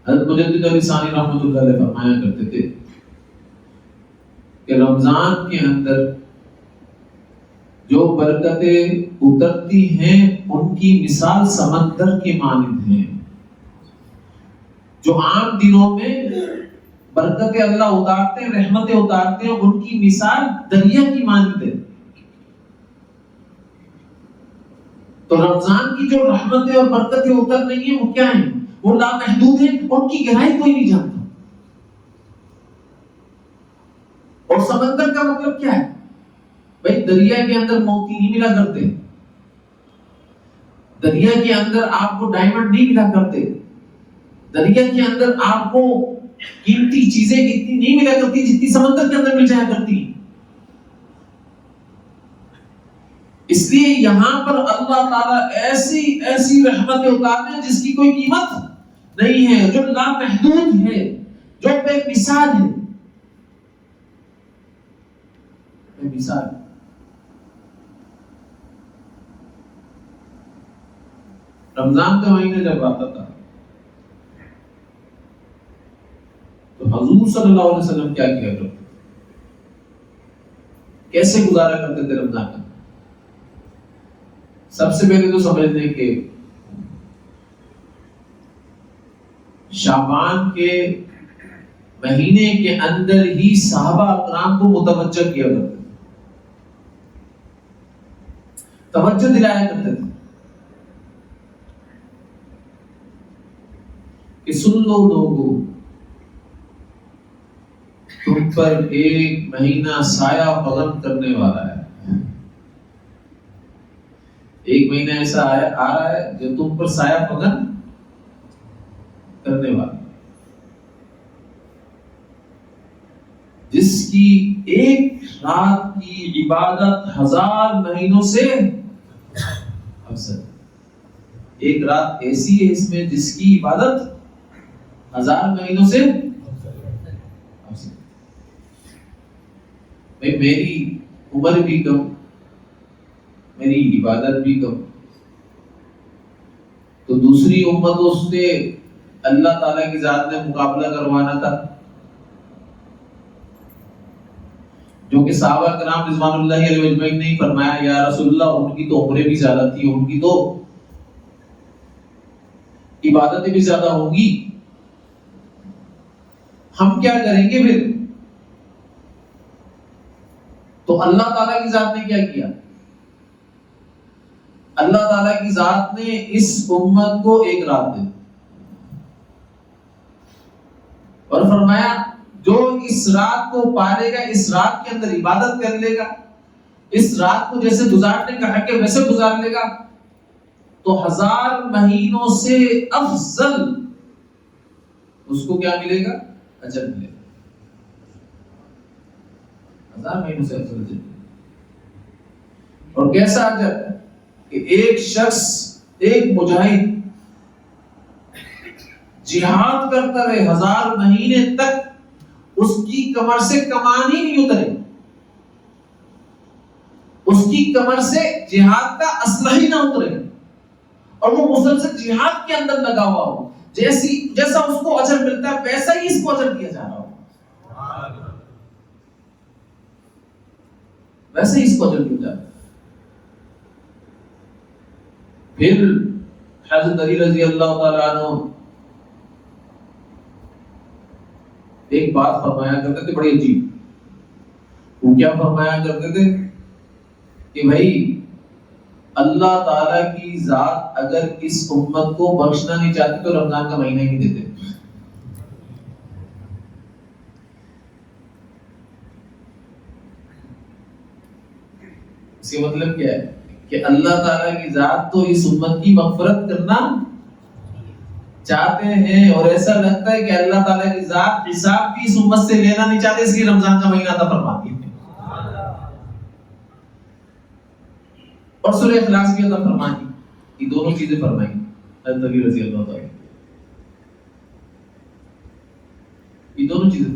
حضرت مجدد علی ثانی رحمۃ اللہ علیہ فرمایا کرتے تھے کہ رمضان کے اندر جو برکتیں اترتی ہیں ان کی مثال سمندر کے مانند ہیں. جو عام دنوں میں برکتیں اللہ اتارتے ہیں، رحمتیں اتارتے ہیں، ان کی مثال دریا کی مانند ہے. تو رمضان کی جو رحمتیں اور برکتیں اتر رہی ہیں وہ کیا ہیں؟ وہ لامحدود ہیں، ان کی گہرائی کوئی نہیں جانتا. اور سمندر کا مطلب کیا ہے؟ بھائی دریا کے اندر موتی نہیں ملا کرتے، دریا کے اندر آپ کو ڈائمنڈ نہیں ملا کرتے، دریا کے اندر آپ کو قیمتی چیزیں اتنی نہیں ملا کرتی جتنی سمندر کے اندر مل جایا کرتی. اس لیے یہاں پر اللہ تعالیٰ ایسی رحمتیں اتارتے ہیں جس کی کوئی قیمت نہیں ہے، جو لامحدود ہے، جو بے مثال ہے. بے مثال. رمضان کا مہینہ جب آتا تھا تو حضور صلی اللہ علیہ وسلم کیا کیا کرتے، کیسے گزارا کرتے تھے رمضان کا؟ سب سے پہلے تو سمجھ لیں کہ شعبان کے مہینے کے اندر ہی صحابہ اکرام کو متوجہ کیا کرتے تھے، توجہ دلایا کرتے تھے کہ سن لو لوگوں، تم پر ایک مہینہ سایہ فغن کرنے والا ہے. ایک مہینہ ایسا آ رہا ہے جو تم پر سایہ فغن کرنے والا، جس کی ایک رات کی عبادت 1000 مہینوں سے افضل. ایک رات ایسی ہے اس میں جس کی عبادت 1000 مہینوں سے افضل. بھائی میری عمر بھی کم، میری عبادت بھی کم، تو دوسری امتوں سے اللہ تعالیٰ کی ذات نے مقابلہ کروانا تھا، جو کہ صحابہ کرام رضوان اللہ علیہ اجمعین نے فرمایا یا رسول اللہ ان کی تو عمریں بھی زیادہ تھی، ان کی تو عبادتیں بھی زیادہ ہوں گی، ہم کیا کریں گے پھر؟ تو اللہ تعالیٰ کی ذات نے کیا کیا؟ اللہ تعالیٰ کی ذات نے اس امت کو ایک رات دی اور فرمایا جو اس رات کو پالے گا، اس رات کے اندر عبادت کر لے گا، اس رات کو جیسے گزارنے کا حق ہے ویسے گزار لے گا، تو 1000 مہینوں سے افضل اس کو کیا ملے گا؟ اجر ملے گا. 1000 مہینوں سے افضل اجر. اور کیسا اجر کہ ایک شخص، ایک مجاہد جہاد کرتا رہے 1000 مہینے تک، اس کی کمر سے کمان ہی نہیں اترے، اس کی کمر سے جہاد کا اسلحہ ہی نہ اترے، اور وہ مسلسل جہاد کے اندر لگا ہوا ہو. جیسا اس کو اجر ملتا ہے ویسا ہی اس کو اجر دیا جا رہا ہو، ویسے ہی اس کو اجر دیا جا رہا ہے. پھر حضرت علی رضی اللہ تعالیٰ عنہ ایک بات فرمایا کرتے تھے بڑی عجیب. وہ کیا فرمایا کرتے تھے کہ بھائی اللہ تعالیٰ کی ذات اگر اس امت کو بخشنا نہیں چاہتی تو رمضان کا مہینہ ہی دیتے. اس کا مطلب کیا ہے کہ اللہ تعالیٰ کی ذات تو اس امت کی مغفرت کرنا چاہتے ہیں، اور ایسا لگتا ہے کہ اللہ تعالیٰ کی ذات حساب بھی اس امت سے لینا نہیں چاہتے، اس لیے رمضان کا مہینہ عطا فرماتی ہے اور سورہ اخلاص بھی عطا فرمائی. یہ دونوں چیزیں فرمائی حضرت علی رضی اللہ تعالیٰ، یہ دونوں چیزیں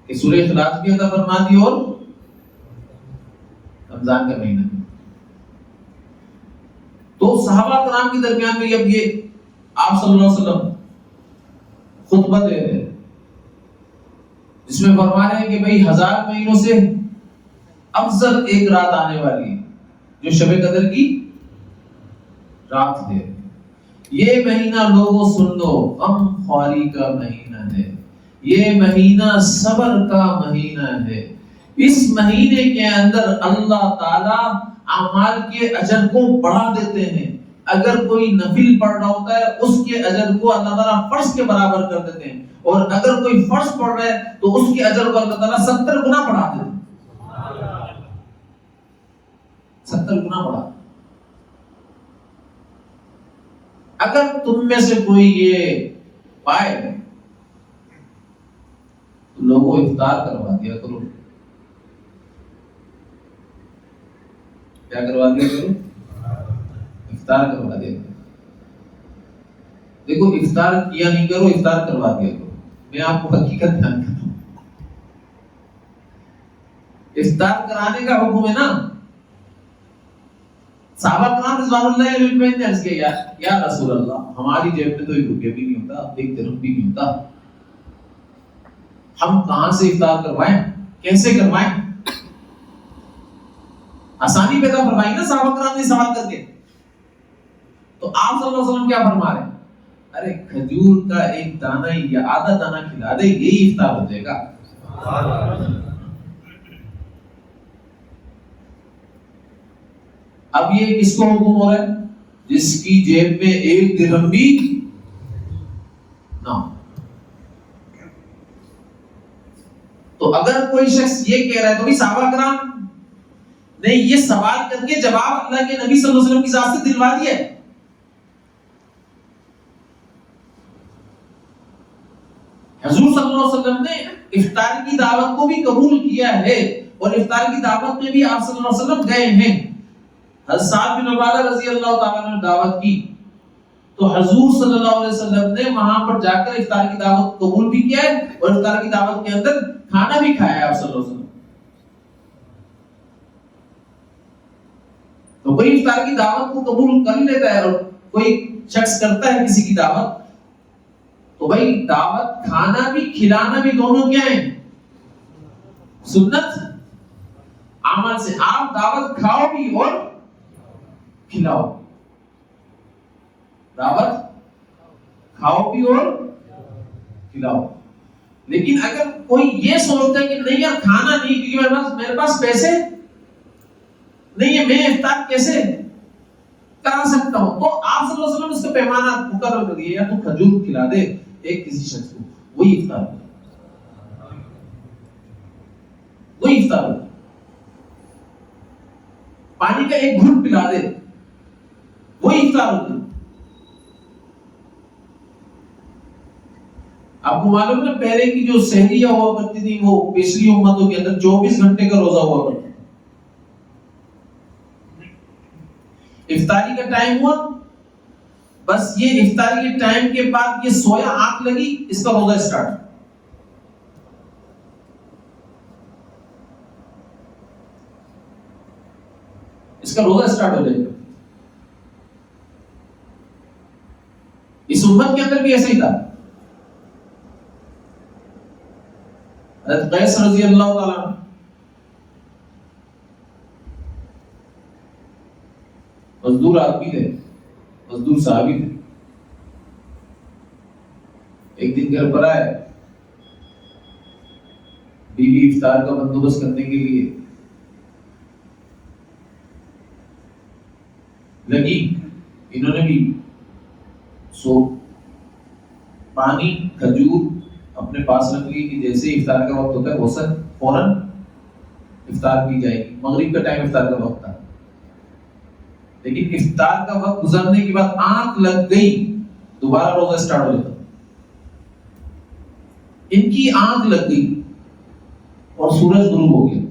کہ سورہ اخلاص بھی عطا فرما دی اور رمضان کا مہینہ. تو صحابہ کرام کے درمیان میں اب یہ آپ صلی اللہ علیہ وسلم خطبہ دے رہے ہیں جس میں فرما رہے ہیں کہ بھئی 1000 مہینوں سے افضل ایک رات آنے والی ہے جو شب قدر کی رات ہے. یہ مہینہ لوگوں سن لو، غم خواری کا مہینہ ہے، یہ مہینہ صبر کا مہینہ ہے. اس مہینے کے اندر اللہ تعالی اعمال کے اجر کو بڑھا دیتے ہیں. اگر کوئی نفل پڑھ رہا ہوتا ہے اس کے اجر کو اللہ تعالیٰ فرض کے برابر کر دیتے ہیں، اور اگر کوئی فرض پڑھ رہا ہے تو اس کے اجر کو اللہ تعالیٰ 70 گنا بڑھا دیتے ہیں. 70 گنا بڑھا. اگر تم میں سے کوئی یہ پائے تو لوگوں افطار کروا دیا کرو. کیا کروا دیا کرو؟ افطار کروا دیا کرو. دیکھو افطار کیا نہیں کرو، افطار کروا دیا کرو. میں آپ کو حقیقت بیان کرتا ہوں، افطار کرانے کا حکم ہے نا. صحابہ کرام رضوان اللہ علیہ وسلم نے عرض کیا یا رسول اللہ، ہماری جیب میں تو ایک روپیہ بھی نہیں ہوتا، ایک درہم بھی نہیں ہوتا، ہم کہاں سے افطار کروائیں، کیسے کروائیں؟ آسانی پیدا فرمائی نا صحابہ کرام نے سوال کر کے. تو آپ صلی اللہ علیہ وسلم کیا فرما رہے ہیں؟ ارے کھجور کا ایک دانہ یا آدھا دانہ کھلا دے، یہی افطار ہو جائے گا. اب یہ کس کو حکم ہو رہا ہے؟ جس کی جیب میں ایک درہم بھی نہ ہو. تو اگر کوئی شخص یہ کہہ رہا ہے تو بھی صحابہ کرام نے یہ سوال کر کے جواب اللہ کے نبی صلی اللہ علیہ وسلم کی ذات سے دلوا دیا ہے. حضور صلی اللہ علیہ وسلم نے افطار کی دعوت کو بھی قبول کیا ہے، اور افطار کی دعوت میں بھی آپ صلی اللہ علیہ وسلم گئے ہیں. حضرت سعد بن عبادہ رضی اللہ تعالیٰ نے دعوت کی تو حضور صلی اللہ علیہ وسلم نے وہاں پر جا کر افطار کی دعوت قبول بھی کیا ہے، اور افطار کی دعوت کے اندر کھانا بھی کھایا ہے آپ صلی اللہ علیہ وسلم. تو کوئی افطار کی دعوت کو قبول کر لیتا ہے اور کوئی شخص کرتا ہے کسی کی دعوت، تو بھائی دعوت کھانا بھی کھلانا بھی دونوں کیا ہیں؟ سنت عمل سے. آپ دعوت کھاؤ بھی اور کھلاؤ. دعوت کھاؤ بھی اور کھلاؤ. لیکن اگر کوئی یہ سوچتا ہے کہ نہیں یار کھانا نہیں کیونکہ میرے پاس پیسے نہیں ہے، میں افطار کیسے کرا سکتا ہوں، تو آپ صلی اللہ علیہ وسلم نے اس کا پیمانہ مقرر کر دیا، یا تو کھجور کھلا دے ایک کسی شخص کو، وہی افطار ہوگا. وہی افطار ہوگا. پانی کا ایک گھونٹ پلا دے، وہی افطار ہوگا. آپ کو معلوم ہے پہلے کی جو سحریہ ہوا کرتی تھی وہ پچھلی امتوں کے اندر 24 گھنٹے کا روزہ ہوا کرتا. افطاری کا ٹائم ہوا، بس یہ افطاری کے ٹائم کے بعد یہ سویا، آنکھ لگی، اس کا روزہ سٹارٹ. اس کا روزہ سٹارٹ ہو جائے گا. اس امت کے اندر بھی ایسا ہی تھا. حضرت قیس رضی اللہ تعالیٰ مزدور آدمی تھے، مزدور صحابی تھے. ایک دن گھر پر آئے، بیوی افطار کا بندوبست کرنے کے لیے لگی. انہوں نے بھی پانی کھجور اپنے پاس رکھ لی کہ جیسے افطار کا وقت ہوتا ہے وہ سب فوراً افطار کی جائے گی. مغرب کا ٹائم افطار کا وقت تھا، لیکن افطار کا وقت گزرنے کے بعد آنکھ لگ گئی، دوبارہ روزہ سٹارٹ ہو جاتا. ان کی آنکھ لگ گئی اور سورج غروب ہو گیا.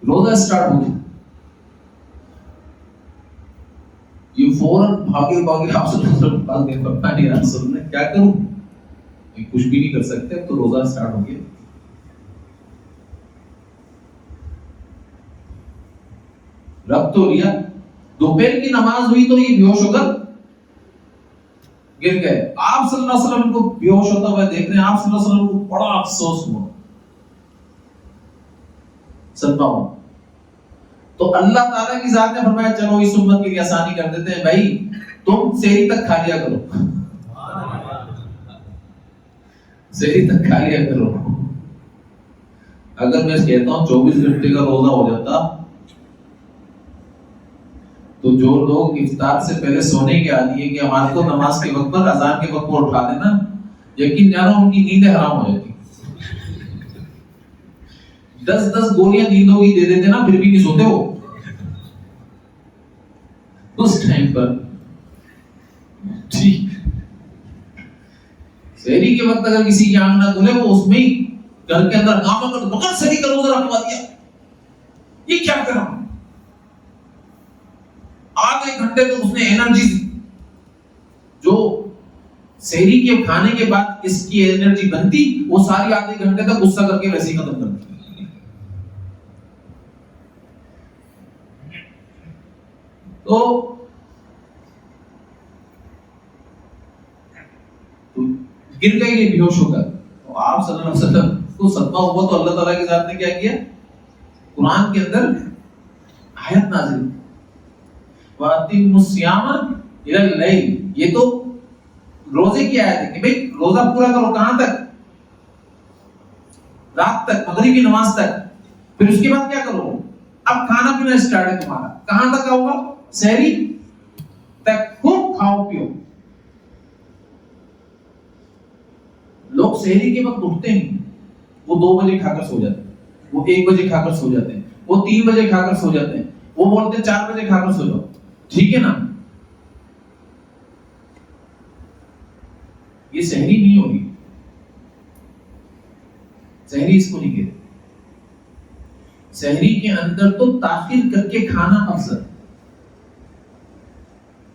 روزہ سٹارٹ ہو گیا. یہ فوراً بھاگے آپ سے کیا کروں، کچھ بھی نہیں کر سکتے، تو روزہ سٹارٹ ہو گیا. رکھ تو لیا. دوپہر کی نماز ہوئی تو یہ بیہوش ہو کر گر گئے. آپ صلی اللہ علیہ وسلم کو بیہوش ہوتا ہوا دیکھ رہے ہیں. آپ صلی اللہ علیہ وسلم کو بڑا افسوس ہوا, صدمہ ہوا. تو اللہ تعالیٰ کی ذات نے فرمایا چلو اس امت کے لیے آسانی کر دیتے ہیں بھائی, تم سحری تک کھا لیا کرو, سحری تک کھا لیا کرو. اگر میں کہتا ہوں 24 گھنٹے کا روزہ ہو جاتا تو جو لوگ افطار سے پہلے سونے کے عادی ہیں کہ ہمارے کو نماز کے وقت پر اذان کے وقت پر اٹھا دینا, یقین جانو ان کی نیندیں حرام ہو جاتی. 10 گولیاں نیندوں کی دے دیتے نا, پھر بھی نہیں سوتے وہ اس ٹائم پر. ٹھیک, سحری کے وقت اگر کسی کی آنکھ نہ کھلے وہ اس میں ہی گھر کے اندر کام کر مگر سحری کا روزہ رکھوا دیا, یہ کیا کرا. آدھے گھنٹے تو اس نے انرجی جو سحری کے کھانے کے بعد اس کی انرجی بنتی وہ ساری آدھے گھنٹے تک غصہ کر کے ویسے ہی ختم کر دی. تو گر گئے یہ بیہوش ہو کر. تو آپ صلی اللہ علیہ وسلم کو صدمہ ہوا تو اللہ تعالیٰ کی ذات نے کیا کیا, قرآن کے اندر آیت نازل وَأَتِمُّ الصِّيَامَ إِلَى اللَّيْلِ. یہ تو روزے کی آیت ہے کہ بھئی روزہ پورا کرو. کہاں تک؟ رات تک, مغرب کی نماز تک. پھر اس کے بعد کیا کرو؟ اب کھانا پینا اسٹارٹ ہے تمہارا. کہاں تک ہوگا؟ سحری تک. خوب کھاؤ پیو. لوگ سحری کے وقت اٹھتے نہیں, وہ 2 بجے کھا کر سو جاتے ہیں, وہ 1 بجے کھا کر سو جاتے ہیں, وہ 3 بجے کھا کر سو جاتے ہیں, وہ بولتے ہیں 4 بجے کھا کر سو جاؤ. ٹھیک ہے نا, یہ سحری نہیں ہوگی. سحری اس کو نہیں کہتے. سحری کے اندر تو تاخیر کر کے کھانا افضل.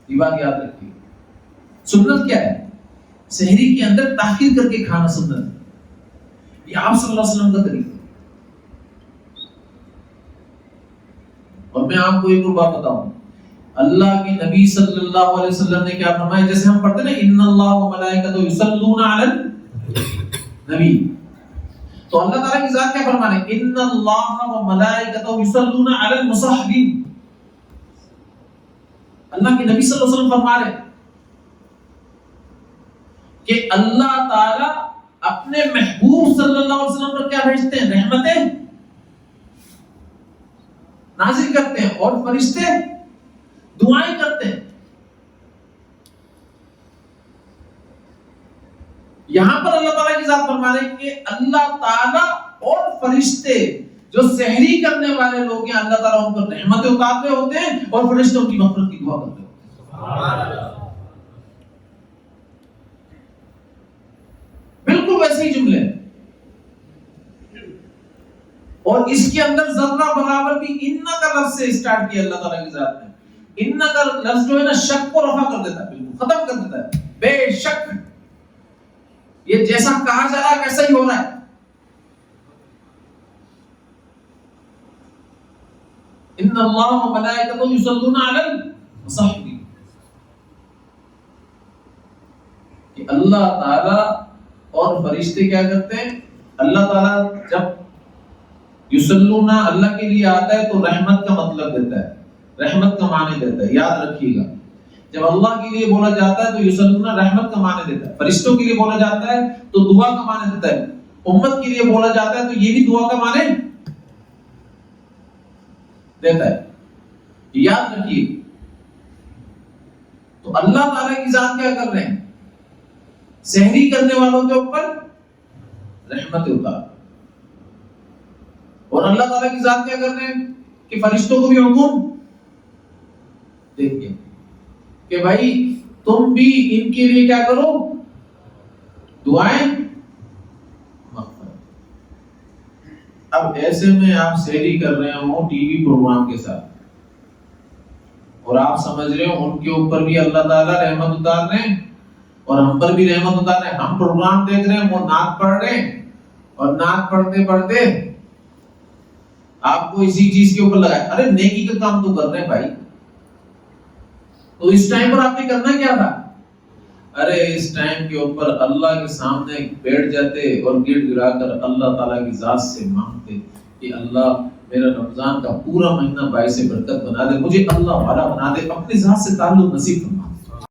یہ بات یاد رکھیے. سنت کیا ہے؟ سحری کے اندر تاخیر کر کے کھانا سنت ہے. یہ آپ صلی اللہ علیہ وسلم کا طریقہ. اور میں آپ کو ایک اور بات بتاؤں, اللہ کے نبی صلی اللہ علیہ وسلم نے کیا فرمایا؟ جیسے ہم پڑھتے ہیں نا ان اللہ و ملائکتہ یصلون علی النبی, تو اللہ تعالیٰ کی ذات کیا فرما رہے ہیں؟ ان اللہ و ملائکتہ یصلون علی المصحبین. اللہ کے نبی صلی اللہ علیہ وسلم فرما رہے ہیں کہ اللہ تعالیٰ اپنے محبوب صلی اللہ علیہ وسلم پر کیا بھیجتے ہیں؟ رحمتیں نازل کرتے ہیں اور فرشتے دعائیں کرتے ہیں. یہاں پر اللہ تعالیٰ کی ذات فرما رہے ہیں کہ اللہ تعالیٰ اور فرشتے جو سحری کرنے والے لوگ ہیں اللہ تعالیٰ ان پر رحمتیں اتارتے ہوتے ہیں اور فرشتے ان کی مغفرت کی دعا کرتے ہیں. بالکل ویسے ہی جملے ہیں. اور اس کے اندر ذرہ برابر بھی انہ کا لفظ سے اسٹارٹ کیا اللہ تعالیٰ کی ذات نے. انہ کا لفظ جو ہے نا شک کو رفع کر دیتا ہے, بالکل ختم کر دیتا ہے. بے شک یہ جیسا کہا جا رہا ہے ویسا ہی ہو رہا ہے. ان اللہ و ملائکتہ یصلون علی المصحبین. کہ اللہ تعالی اور فرشتے کیا کرتے ہیں؟ اللہ تعالیٰ جب یصلون اللہ کے لیے آتا ہے تو رحمت کا مطلب دیتا ہے, رحمت کا معنی دیتا ہے. یاد رکھیے گا, جب اللہ کے لیے بولا جاتا ہے تو یصلون رحمت کا معنی دیتا ہے. فرشتوں کے لیے بولا جاتا ہے تو دعا کا معنی دیتا ہے. امت کے لیے بولا جاتا ہے تو یہ بھی دعا کا معنی دیتا ہے. یاد رکھیے. تو اللہ تعالیٰ کی ذات کیا کر رہے ہیں؟ سحری کرنے والوں کے اوپر رحمت اتار. اور اللہ تعالیٰ کی ذات کیا کر رہے ہیں کہ فرشتوں کو بھی حکم دیکھیں کہ بھائی تم بھی ان کے لیے کیا کرو, دعائیں مغفرت. اب ایسے میں آپ سحری کر رہے ہو ٹی وی پروگرام کے ساتھ اور آپ سمجھ رہے ہو ان کے اوپر بھی اللہ تعالیٰ رحمت اتار رہے ہیں اور ہم پر بھی رحمت اتار رہے ہیں. ہم پروگرام دیکھ رہے ہیں, وہ نعت پڑھ رہے ہیں اور نعت پڑھتے پڑھتے آپ کو اسی چیز کے اوپر لگائے، ارے نیکی کا کام تو کر رہے ہیں بھائی، تو اس ٹائم پر آپ نے کرنا کیا تھا؟ ارے اس ٹائم کے اوپر اللہ کے سامنے بیٹھ جاتے اور گڑ گڑا کر اللہ تعالیٰ کی ذات سے مانگتے کہ اللہ میرا رمضان کا پورا مہینہ باعث برکت بنا دے، مجھے اللہ والا بنا دے، اپنی ذات سے تعلق نصیب فرما۔